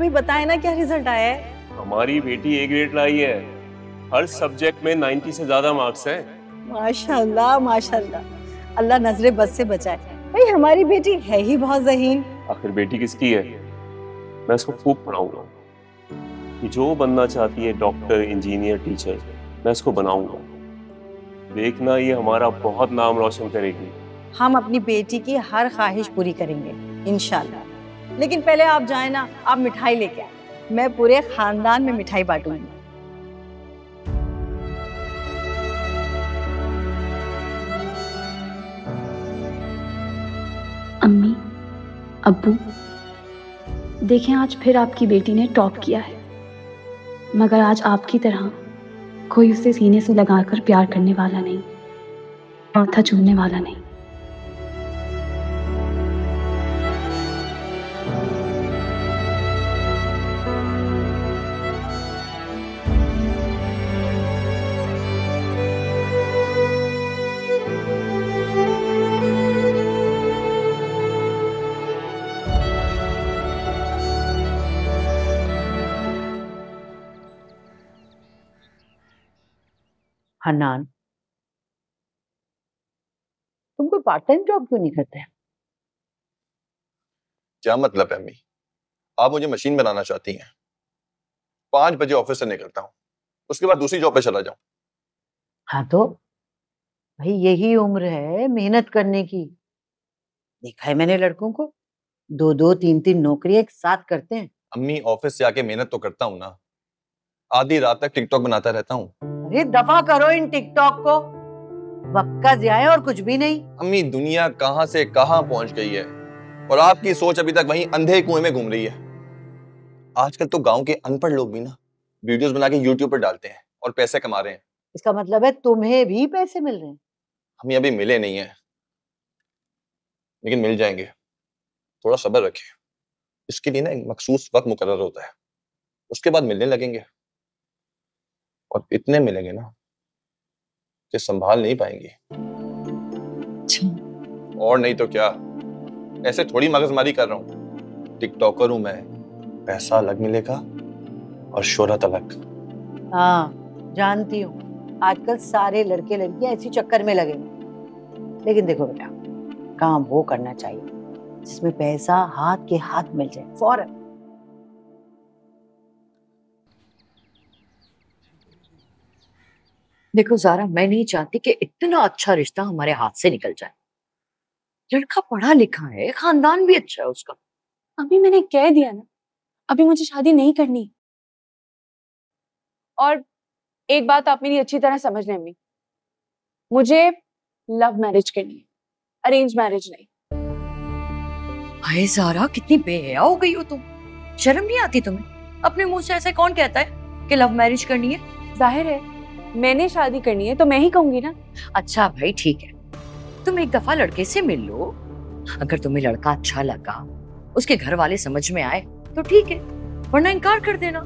भाई बताए ना क्या रिजल्ट आया है? हमारी बेटी ए ग्रेड लाई है, हर सब्जेक्ट में 90 से ज्यादा मार्क्स हैं। माशाल्लाह माशाल्लाह, अल्लाह नजरे बद से बचाए। भाई हमारी बेटी है ही बहुत ज़हीन। आखिर बेटी किसकी है? मैं इसको खूब पढ़ाऊंगा, कि जो बनना चाहती है डॉक्टर, इंजीनियर, टीचर, मैं इसको बनाऊंगा। देखना ये हमारा बहुत नाम रोशन करेगी। हम अपनी बेटी की हर ख्वाहिश पूरी करेंगे इंशाल्लाह। लेकिन पहले आप जाए ना, आप मिठाई लेके आए, मैं पूरे खानदान में मिठाई बांटूंगी। अम्मी, अब्बू, देखें आज फिर आपकी बेटी ने टॉप किया है, मगर आज आपकी तरह कोई उसे सीने से लगाकर प्यार करने वाला नहीं, माथा चूमने वाला नहीं। हन्नान, तुम कोई पार्ट टाइम जॉब क्यों नहीं करते? क्या मतलब है अम्मी? आप मुझे मशीन बनाना चाहती हैं? 5 बजे ऑफिस से निकलता हूँ, उसके बाद दूसरी जॉब पे चला जाऊं। हाँ तो भाई यही उम्र है मेहनत करने की। देखा है मैंने लड़कों को, 2-2, 3-3 नौकरियां एक साथ करते हैं। अम्मी ऑफिस से आके मेहनत तो करता हूँ ना, आधी रात तक टिकटॉक बनाता रहता हूँ। अरे दफा करो इन टिकटॉक को, वक्त का ज़िया है और कुछ भी नहीं। अम्मी दुनिया कहाँ से कहाँ पहुंच गई है और आपकी सोच अभी तक वहीं अंधे कुएं में घूम रही है। आजकल तो गांव के अनपढ़ लोग भी ना वीडियोस बना के यूट्यूब पर डालते हैं और पैसे कमा रहे हैं। इसका मतलब है तुम्हें भी पैसे मिल रहे हैं? हमें अभी मिले नहीं है, लेकिन मिल जाएंगे। थोड़ा सब्र रखें, इसके लिए ना एक मखसूस वक्त मुकर्रर होता है, उसके बाद मिलने लगेंगे और इतने मिलेंगे ना कि संभाल नहीं पाएंगे। और नहीं तो क्या, ऐसे थोड़ी मगजमारी कर रहा हूँ। टिकटॉकर हूं मैं, पैसा अलग मिलेगा और शोहरत अलग। हाँ जानती हूँ, आजकल सारे लड़के लड़कियां इसी चक्कर में लगे हैं। लेकिन देखो बेटा, काम वो करना चाहिए जिसमें पैसा हाथ के हाथ मिल जाए फौरन। देखो ज़ारा, मैं नहीं चाहती कि इतना अच्छा रिश्ता हमारे हाथ से निकल जाए। लड़का पढ़ा लिखा है, खानदान भी अच्छा है उसका। अभी मैंने कह दिया ना, अभी मुझे शादी नहीं करनी। और एक बात आप मेरी अच्छी तरह समझ लें अम्मी, मुझे लव मैरिज करनी है, अरेंज मैरिज नहीं। हाय ज़ारा, कितनी बेहया हो गई हो तुम। शर्म नहीं आती तुम्हें? अपने मुंह से ऐसे कौन कहता है कि लव मैरिज करनी है? जाहिर है मैंने शादी करनी है तो मैं ही कहूंगी ना। अच्छा भाई ठीक है, तुम एक दफा लड़के से मिल लो, अगर तुम्हें लड़का अच्छा लगा, उसके घर वाले समझ में आए तो ठीक है, वरना इनकार कर देना।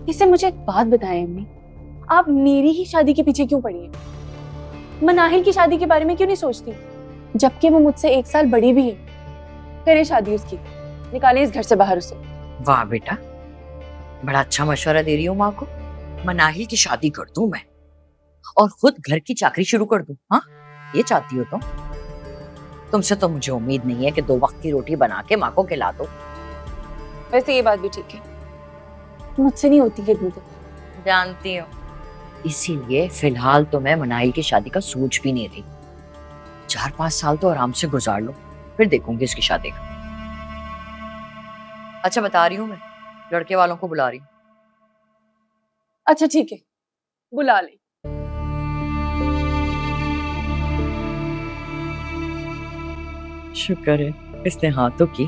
इससे मुझे एक बात बताएं अम्मी, आप मेरी ही शादी के पीछे क्यों पड़ी हैं? मनाहिल की शादी के बारे में क्यों नहीं सोचती, जबकि वो मुझसे 1 साल बड़ी भी है। करें शादी उसकी, निकालें इस घर से बाहर उसे। वाह बेटा, बड़ा अच्छा मशवरा दे रही हूँ माँ को। मनाहिल की शादी कर दूं मैं और खुद घर की चाकरी शुरू कर दूं। हाँ ये चाहती हो तुम? तुमसे तो मुझे उम्मीद नहीं है कि 2 वक्त की रोटी बना के माँ को खिला दो। वैसे ये बात भी ठीक है, मुझसे नहीं होती इतनी तो। जानती हूँ, इसीलिए फिलहाल तो मैं मनाहिल की शादी का सोच भी नहीं रही। 4-5 साल तो आराम से गुजार लो, फिर देखूंगी इसकी शादी का। अच्छा बता रही हूँ, मैं लड़के वालों को बुला रही हूँ। अच्छा ठीक है, बुला ले। शुक्र है इसने हाँ तो की।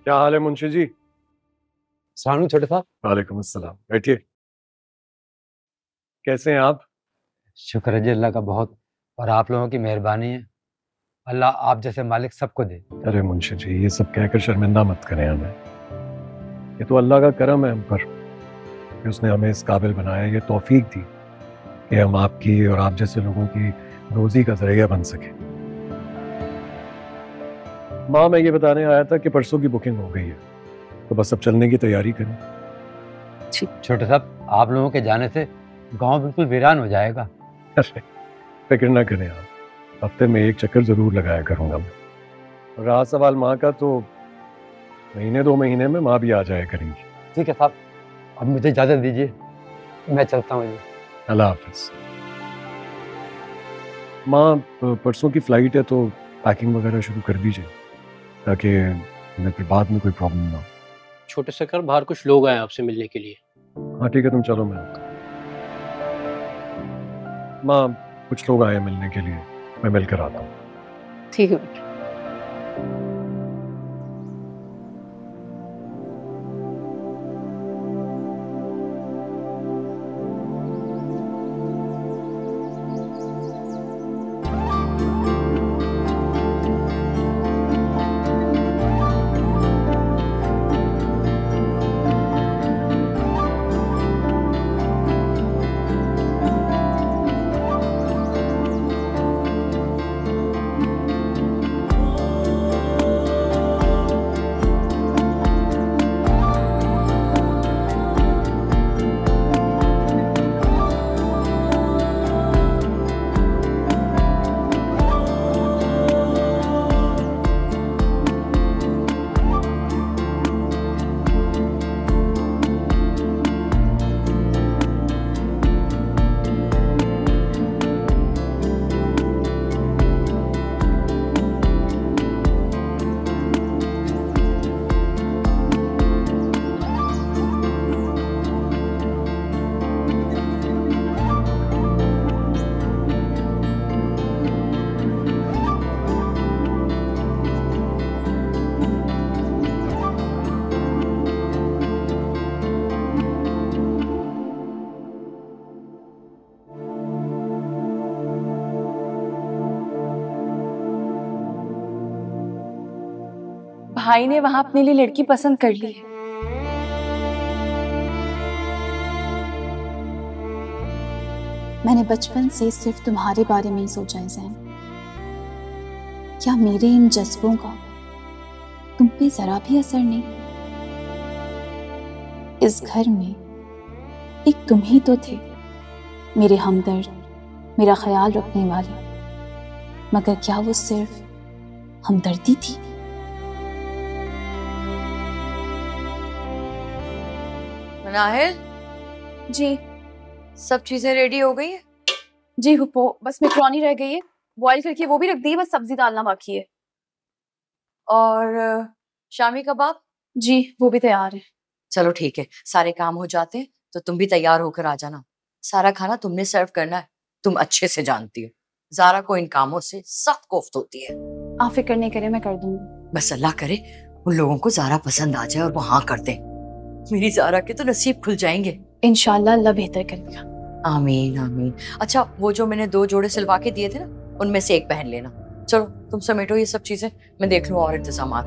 क्या हाल है मुंशी जी? सानू छोटे साहब। वालेकुम अस्सलाम, बैठिए। कैसे हैं आप? शुक्र है जी अल्लाह का बहुत, और आप लोगों की मेहरबानी है। अल्लाह आप जैसे मालिक सबको दे। अरे मुंशी जी, ये सब कहकर शर्मिंदा मत करें हमें। ये तो अल्लाह का करम है हम पर कि उसने हमें इस काबिल बनाया, ये तौफीक दी कि हम आपकी और आप जैसे लोगों की रोजी का जरिया बन सके। माँ, मैं ये बताने आया था कि परसों की बुकिंग हो गई है, तो बस अब चलने की तैयारी करें। छोटे साहब, आप लोगों के जाने से गांव बिल्कुल वीरान हो जाएगा। अरे फिक्र ना करें आप, हफ्ते में एक चक्कर जरूर लगाया करूंगा मैं। और रहा सवाल माँ का, तो महीने 2 महीने में माँ भी आ जाया करेंगी। ठीक है साहब, अब मुझे इजाजत दीजिए, मैं चलता हूँ जी। अल्लाह हाफिज। माँ परसों की फ्लाइट है तो पैकिंग वगैरह शुरू कर दीजिए, ताकि हमें फिर बाद में कोई प्रॉब्लम ना हो। छोटे सरकार, बाहर कुछ लोग आए आपसे मिलने के लिए। हाँ ठीक है, तुम चलो, मैं आता हूँ। माँ कुछ लोग आए मिलने के लिए, मैं मिलकर आता हूँ। ठीक है बेटा। भाई ने वहां अपने लिए लड़की पसंद कर ली है। मैंने बचपन से सिर्फ तुम्हारे बारे में ही सोचा है ज़ैन। क्या मेरे इन जज्बों का तुम पे जरा भी असर नहीं? इस घर में एक तुम ही तो थे, मेरे हमदर्द, मेरा ख्याल रखने वाले, मगर क्या वो सिर्फ हमदर्दी थी? नाहिल जी सब चीजें रेडी हो गई है? जी हुप्पो, बस मैक्रोनी रह गई है, बॉईल करके वो भी रख दी है, बस सब्जी डालना बाकी है। और शामी कबाब? जी वो भी तैयार है। चलो ठीक है, सारे काम हो जाते हैं तो तुम भी तैयार होकर आ जाना। सारा खाना तुमने सर्व करना है, तुम अच्छे से जानती हो ज़ारा को इन कामों से सख्त कोफ्त होती है। आप फिक्र नहीं करें, मैं कर दूंगी। बस अल्लाह करे उन लोगों को ज़ारा पसंद आ जाए और वो हाँ कर दे, मेरी ज़ारा के तो नसीब खुल जाएंगे। इंशाल्लाह अल्लाह बेहतर करेगा। आमीन आमीन। अच्छा, वो जो मैंने 2 जोड़े सिलवा के दिए थे ना, उनमें से एक पहन लेना। चलो तुम समेटो ये सब चीजें, मैं देख लूँ और इंतजामात।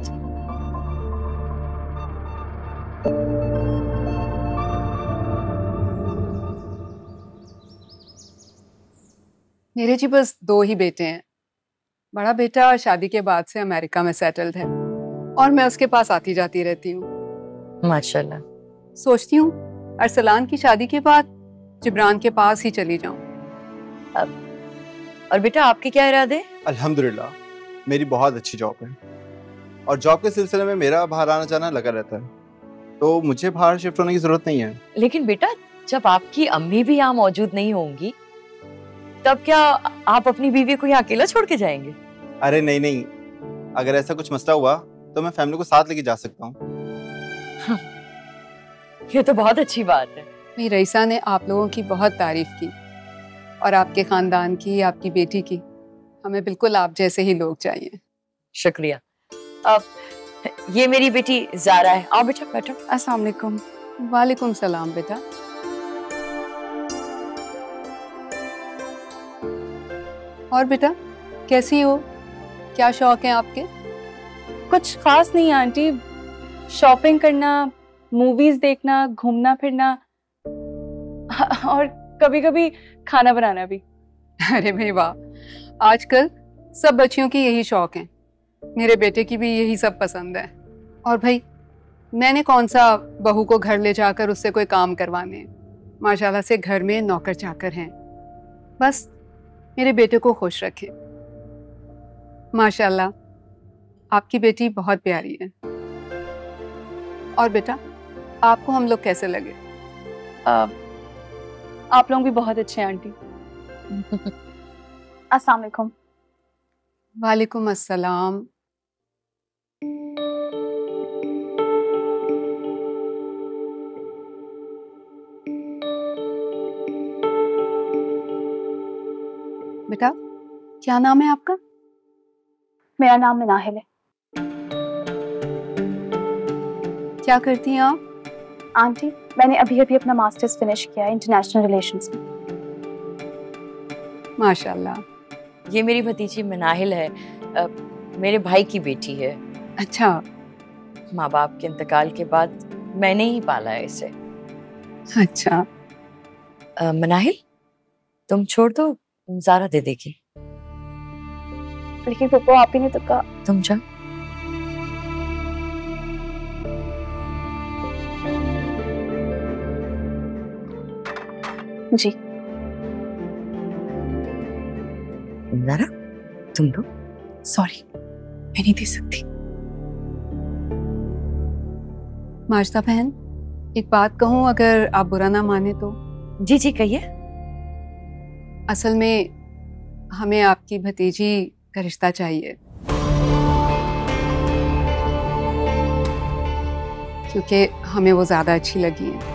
मेरे जी बस 2 ही बेटे हैं। बड़ा बेटा शादी के बाद से अमेरिका में सेटल्ड है और मैं उसके पास आती जाती रहती हूँ। माशाल्लाह। सोचती हूँ अरसलान की शादी के बाद जिब्रान के पास ही चली जाऊँ। और बेटा आपके क्या इरादे? अल्हम्दुलिल्लाह मेरी बहुत अच्छी जॉब है और जॉब के सिलसिले में मेरा बाहर आना जाना लगा रहता है, तो मुझे बाहर शिफ्ट होने की जरूरत नहीं है। लेकिन बेटा जब आपकी अम्मी भी यहाँ मौजूद नहीं होंगी तब क्या आप अपनी बीवी को यहाँ अकेला छोड़ के जाएंगे? अरे नहीं नहीं, अगर ऐसा कुछ मसला हुआ तो मैं फैमिली को साथ लेके जा सकता हूँ। ये तो बहुत अच्छी बात है। मेरी रईसा ने आप लोगों की बहुत तारीफ की और आपके खानदान की, आपकी बेटी की। हमें बिल्कुल आप जैसे ही लोग चाहिए। शुक्रिया। अब ये मेरी बेटी ज़ारा है। आओ बेटा बैठो। अस्सलाम वालेकुम। वालेकुम सलाम बेटा। और बेटा कैसी हो? क्या शौक है आपके? कुछ खास नहीं आंटी, शॉपिंग करना, मूवीज देखना, घूमना फिरना और कभी कभी खाना बनाना भी। अरे भाई वाह, आजकल सब बच्चियों की यही शौक है। मेरे बेटे की भी यही सब पसंद है। और भाई मैंने कौन सा बहू को घर ले जाकर उससे कोई काम करवाने। माशाल्लाह से घर में नौकर चाकर हैं, बस मेरे बेटे को खुश रखें। माशाल्लाह आपकी बेटी बहुत प्यारी है। और बेटा, आपको हम लोग कैसे लगे? आप लोग भी बहुत अच्छे हैं आंटी। अस्सलाम वालेकुम। वालेकुम अस्सलाम। बेटा, क्या नाम है आपका? मेरा नाम मनाहिल है। क्या करती हैं आप? आंटी, मैंने अभी अभी अपना मास्टर्स फिनिश किया है इंटरनेशनल रिलेशंस में। माशाल्लाह। ये मेरी भतीजी मनाहिल है, मेरे भाई की बेटी है। अच्छा। माँ बाप के इंतकाल के बाद मैंने ही पाला है इसे। अच्छा। मनाहिल, तुम छोड़ दो, ज़ारा दे देगी। लेकिन पप्पू आप ही ने तो कहा। तुम जा। जी। ज़ारा, तुम दो। सॉरी, मैं नहीं दे सकती। माजदा बहन, एक बात कहूँ, अगर आप बुरा ना माने तो? जी जी कहिए। असल में हमें आपकी भतीजी का रिश्ता चाहिए, क्योंकि हमें वो ज्यादा अच्छी लगी है।